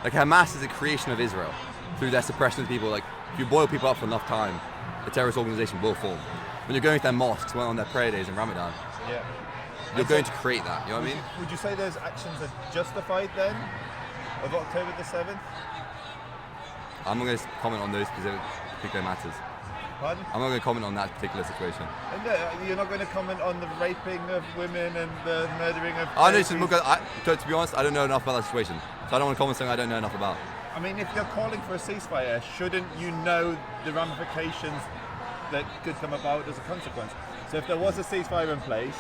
Like Hamas is a creation of Israel through their suppression of people. Like if you boil people up for enough time, a terrorist organization will form. When you're going to their mosques, when on their prayer days in Ramadan, you're going to create that. You know what I mean? Would you say those actions are justified then, of October the 7th? I'm not going to comment on those particular matters. Pardon? I'm not going to comment on that particular situation. And you're not going to comment on the raping of women and the murdering of... To be honest, I don't know enough about that situation. So I don't want to comment on something I don't know enough about. I mean, if you're calling for a ceasefire, shouldn't you know the ramifications that could come about as a consequence? So if there was a ceasefire in place,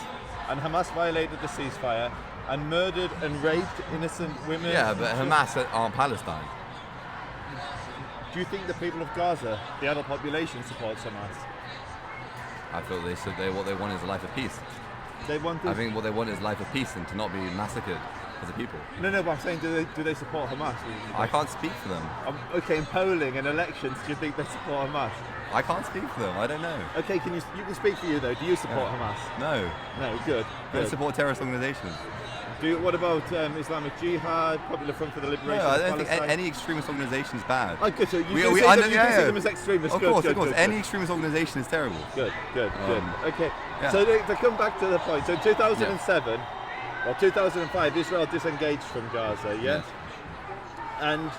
and Hamas violated the ceasefire, and murdered and raped innocent women... Yeah, but Hamas aren't Palestine. Do you think the people of Gaza, the adult population, supports Hamas? I feel what they want is a life of peace. I think what they want is life of peace and to not be massacred as a people. No, but I'm saying, do they support Hamas? I can't speak for them. Okay, in polling and elections, do you think they support Hamas? I can't speak for them. I don't know. Okay, you can speak for you though. Do you support Hamas? No. No, good. I don't support terrorist organisations. What about Islamic Jihad, Popular Front for the Liberation of Palestine? Palestine? Think any extremist organisation is bad. Oh, good. So you see them as extremists. Of course. Any extremist organisation is terrible. Good. Okay. Yeah. So to come back to the point, so 2007 or 2005, Israel disengaged from Gaza, yes? And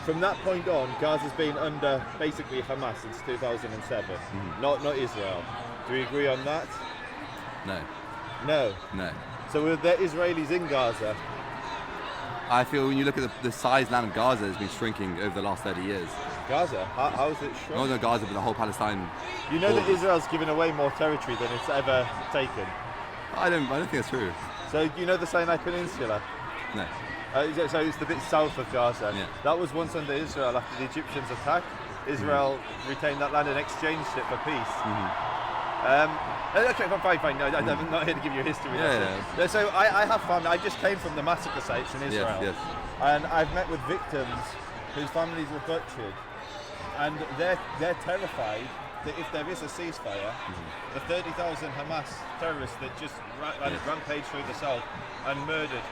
from that point on, Gaza's been under basically Hamas since 2007, not Israel. Do we agree on that? No. So were there Israelis in Gaza? I feel when you look at the size land of Gaza has been shrinking over the last 30 years. Gaza? How is it shrunk? Not Gaza, but the whole Palestine. You know that Israel's given away more territory than it's ever taken. I don't think that's true. So you know the Sinai Peninsula? No. So it's the bit south of Gaza. Yeah. That was once under Israel after the Egyptians attacked. Israel retained that land and exchanged it for peace. Okay, fine. No, I'm not here to give you a history lesson. So I have family. I just came from the massacre sites in Israel. Yes. And I've met with victims whose families were butchered. And they're terrified that if there is a ceasefire, the 30,000 Hamas terrorists that just rampaged through the south and murdered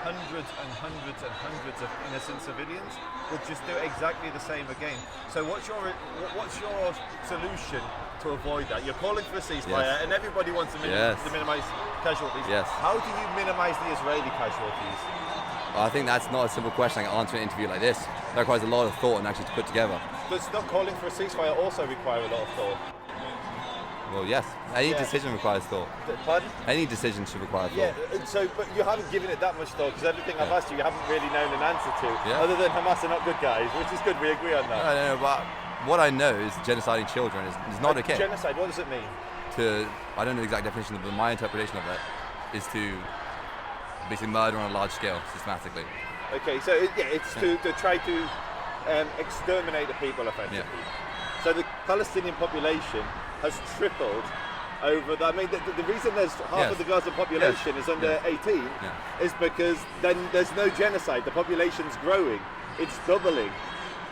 hundreds and hundreds and hundreds of innocent civilians will just do exactly the same again. So what's your solution to avoid that? You're calling for a ceasefire and everybody wants to minimise casualties. Yes. How do you minimise the Israeli casualties? Well, I think that's not a simple question I can answer in an interview like this. That requires a lot of thought and actually to put together. Does not calling for a ceasefire also require a lot of thought? Well, yes. Any decision requires thought. Pardon? Any decision should require thought. Yeah, but you haven't given it that much thought because everything I've asked you haven't really known an answer to. Other than Hamas are not good guys, which is good, we agree on that. I don't know, but what I know is genociding children is not okay. Genocide, what does it mean? I don't know the exact definition, but my interpretation of it is to basically murder on a large scale, systematically. Okay, so it's to try to exterminate the people effectively. Yeah. So the Palestinian population has tripled over the, I mean, the reason there's half of the Gaza population is under 18 is because then there's no genocide. The population's growing, it's doubling.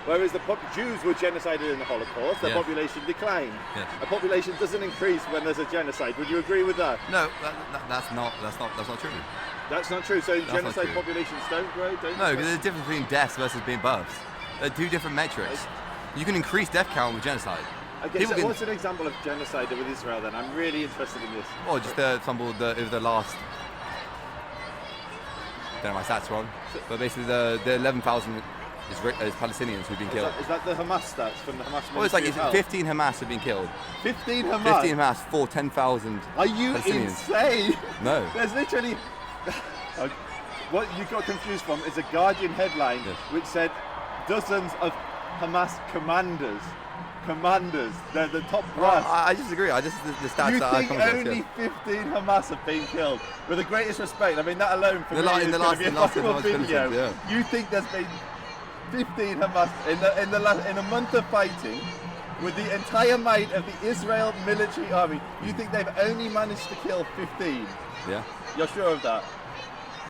Whereas the Jews were genocided in the Holocaust, their population declined. Yes. A population doesn't increase when there's a genocide. Would you agree with that? No, that's not true. That's not true. So genocide populations don't grow, don't No, because there's a difference between deaths versus being births. They're two different metrics. You can increase death count with genocide. Okay, so what's an example of genocide with Israel then? I'm really interested in this. Well, just over the last, I don't know my stats wrong, but basically the 11,000 Palestinians who've been killed. Is that the Hamas stats from the Hamas? Well, it's 15 Hamas have been killed. 15 Hamas? 15 Hamas for 10,000 Are you insane? No. There's literally... What you got confused from is a Guardian headline which said dozens of Hamas commanders, they're the top brass. I disagree. The stats you that I think only 15 Hamas have been killed? With the greatest respect, I mean that alone for me is going to be a viral video. You think there's been 15 Hamas in a month of fighting with the entire might of the Israel military army? You think they've only managed to kill 15? Yeah. You're sure of that?